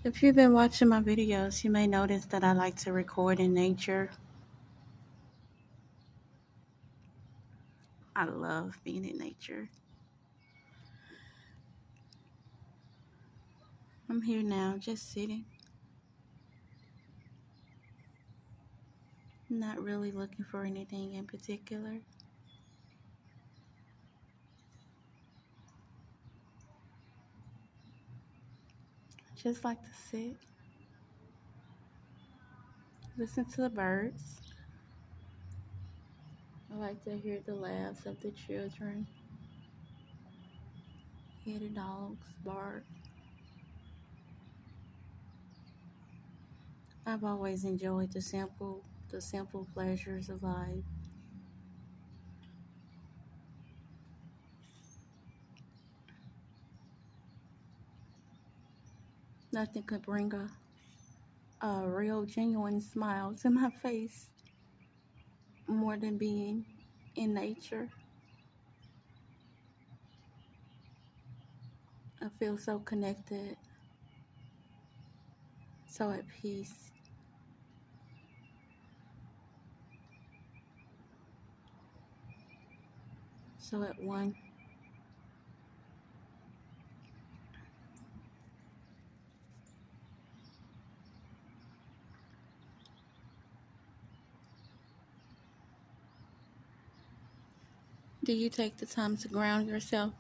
If you've been watching my videos, you may notice that I like to record in nature. I love being in nature. I'm here now, just sitting, not really looking for anything in particular. Just like to sit, listen to the birds. I like to hear the laughs of the children, hear the dogs bark. I've always enjoyed the simple pleasures of life. Nothing could bring a real genuine smile to my face more than being in nature. I feel so connected, so at peace. So at one. Do you take the time to ground yourself?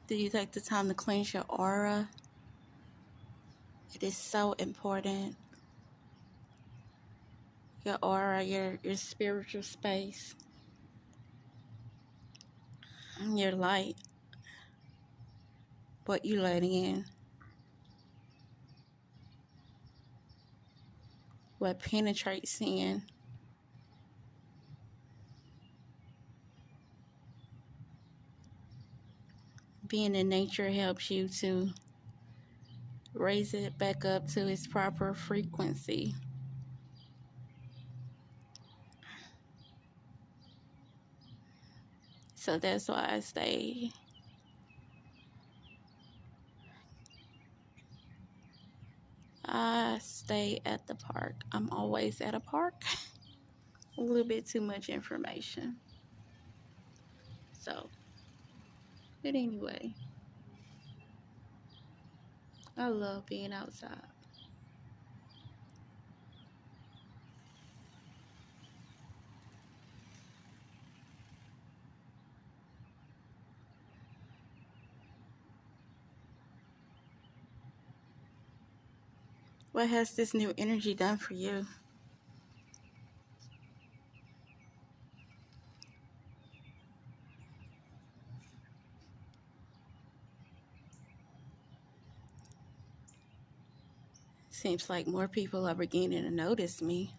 Do you take the time to cleanse your aura? It is so important. Your aura, your spiritual space, your light, what you let in, what penetrates in. Being in nature helps you to raise it back up to its proper frequency. So that's why I stay at the park. I'm always at a park. A little bit too much information. So, but anyway, I love being outside. What has this new energy done for you? Seems like more people are beginning to notice me.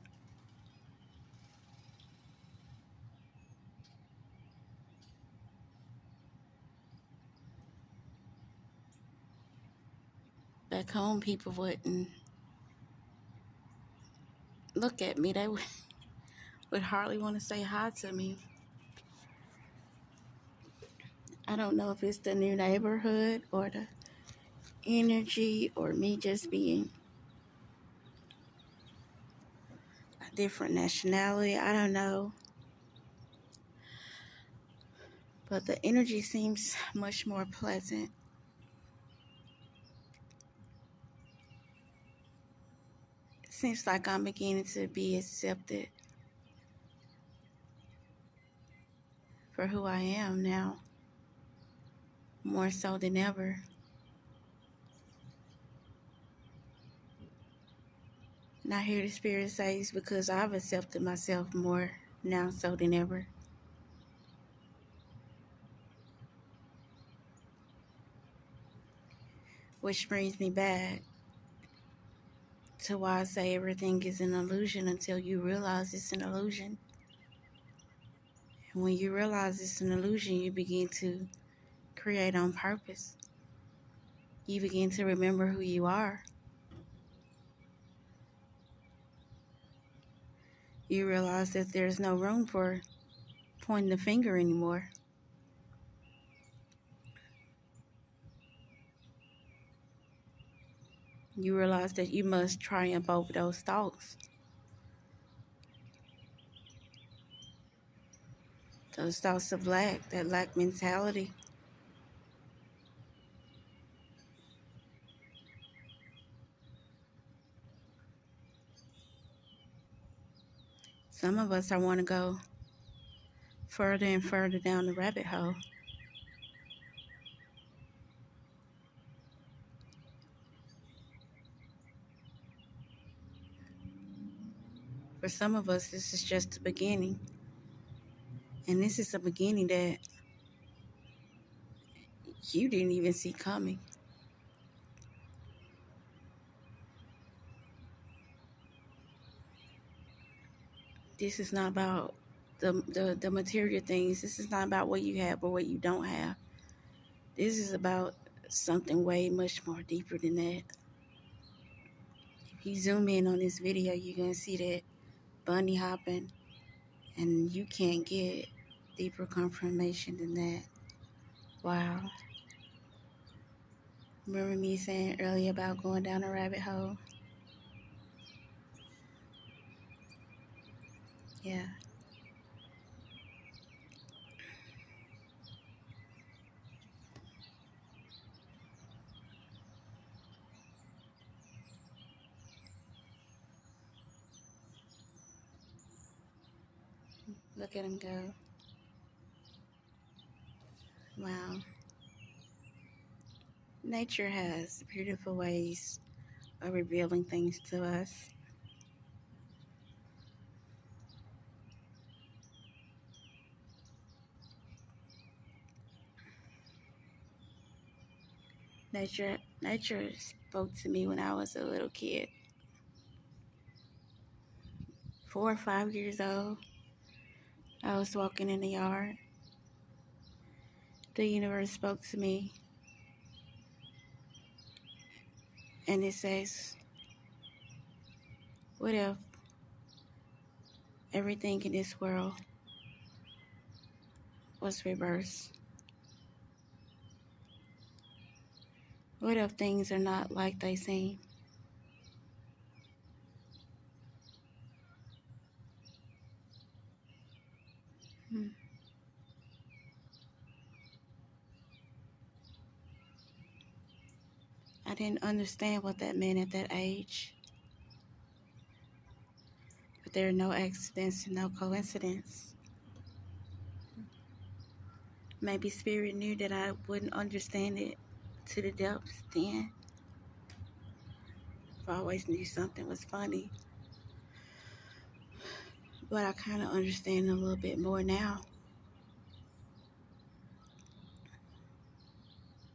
Back home, people wouldn't look at me. They would hardly want to say hi to me. I don't know if it's the new neighborhood or the energy or me just being a different nationality. I don't know. But the energy seems much more pleasant. It seems like I'm beginning to be accepted for who I am now, more so than ever. And I hear the Spirit says because I've accepted myself more now so than ever. Which brings me back to why I say everything is an illusion until you realize it's an illusion. And when you realize it's an illusion, you begin to create on purpose. You begin to remember who you are. You realize that there's no room for pointing the finger anymore. You realize that you must triumph over those thoughts. Those thoughts of lack, that lack mentality. Some of us want to go further and further down the rabbit hole. For some of us, this is just the beginning. And this is a beginning that you didn't even see coming. This is not about the material things. This is not about what you have or what you don't have. This is about something way much more deeper than that. If you zoom in on this video, you're going to see that bunny hopping, and you can't get deeper confirmation than that. Wow. Remember me saying earlier about going down a rabbit hole? Yeah. Look at him go. Wow. Nature has beautiful ways of revealing things to us. Nature spoke to me when I was a little kid. 4 or 5 years old. I was walking in the yard. The universe spoke to me, and it says, what if everything in this world was reversed? What if things are not like they seem? I didn't understand what that meant at that age. But there are no accidents and no coincidence. Maybe Spirit knew that I wouldn't understand it to the depths then. I always knew something was funny. But I kind of understand a little bit more now.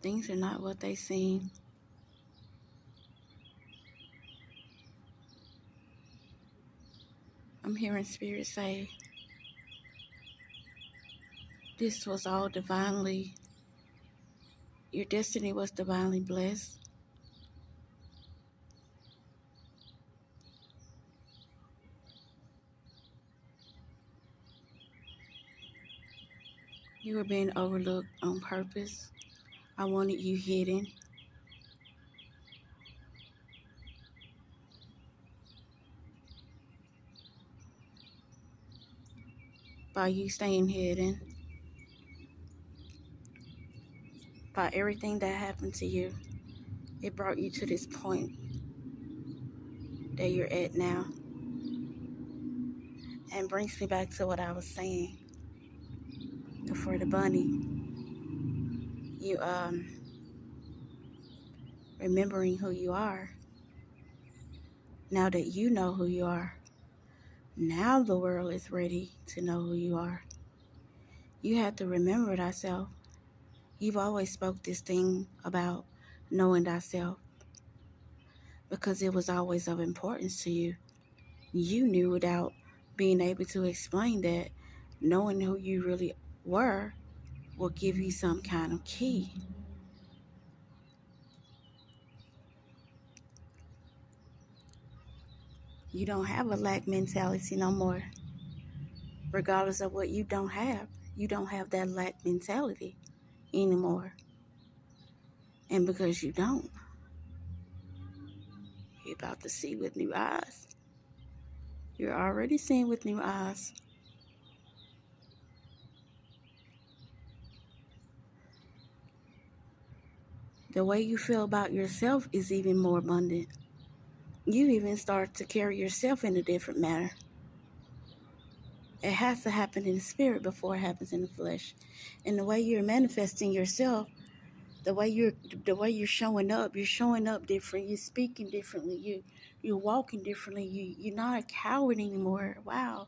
Things are not what they seem. I'm hearing Spirit say, this was all divinely, your destiny was divinely blessed. You were being overlooked on purpose. I wanted you hidden. By you staying hidden, by everything that happened to you, it brought you to this point that you're at now. And brings me back to what I was saying for the bunny. You remembering who you are. Now that you know who you are, now the world is ready to know who you are. You have to remember thyself. You've always spoke this thing about knowing thyself because it was always of importance to you. You knew without being able to explain that knowing who you really were will give you some kind of key. You don't have a lack mentality no more. Regardless of what you don't have that lack mentality anymore. And because you don't, about to see with new eyes. You're already seeing with new eyes. The way you feel about yourself is even more abundant. You even start to carry yourself in a different manner. It has to happen in the spirit before it happens in the flesh. And the way you're manifesting yourself, the way you're showing up different. You're speaking differently. You're walking differently. You're not a coward anymore. Wow.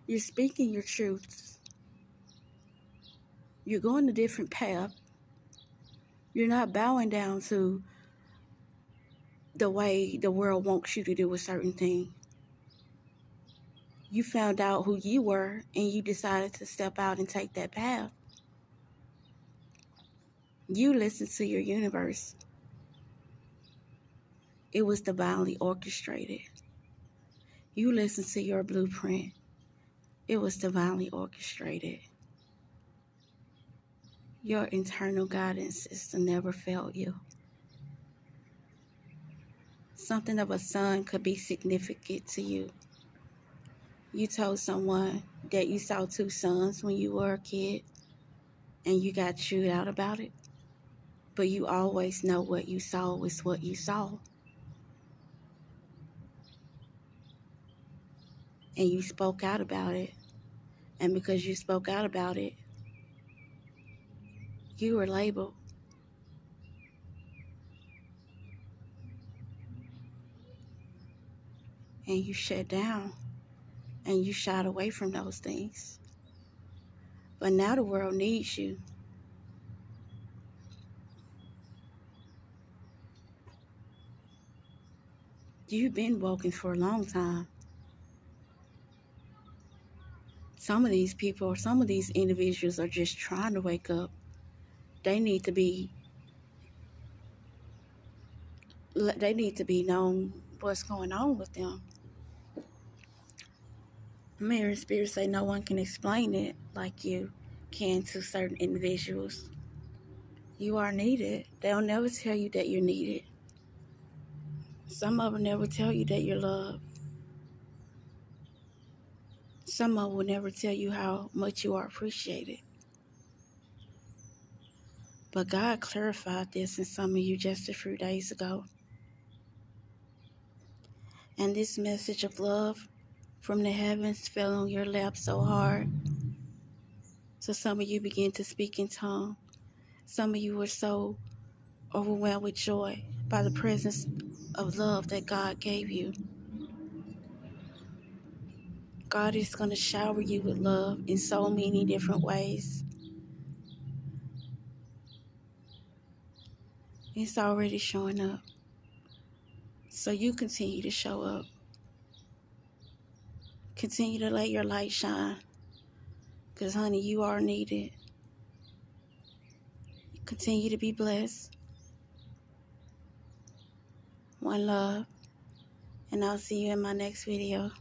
You're speaking your truths. You're going a different path. You're not bowing down to the way the world wants you to do a certain thing. You found out who you were and you decided to step out and take that path. You listened to your universe. It was divinely orchestrated. You listened to your blueprint. It was divinely orchestrated. Your internal guidance system never failed you. Something of a son could be significant to you. You told someone that you saw 2 sons when you were a kid and you got chewed out about it. But you always know what you saw was what you saw. And you spoke out about it. And because you spoke out about it, you were labeled. And you shut down. And you shied away from those things. But now the world needs you. You've been woken for a long time. Some of these people, some of these individuals are just trying to wake up. They need to be known what's going on with them. The Mirror Spirit say no one can explain it like you can to certain individuals. You are needed. They'll never tell you that you're needed. Some of them never tell you that you're loved. Some of them will never tell you how much you are appreciated. But God clarified this in some of you just a few days ago. And this message of love from the heavens fell on your lap so hard. So some of you began to speak in tongues. Some of you were so overwhelmed with joy by the presence of love that God gave you. God is going to shower you with love in so many different ways. It's already showing up. So you continue to show up. Continue to let your light shine. Because, honey, you are needed. Continue to be blessed. One love. And I'll see you in my next video.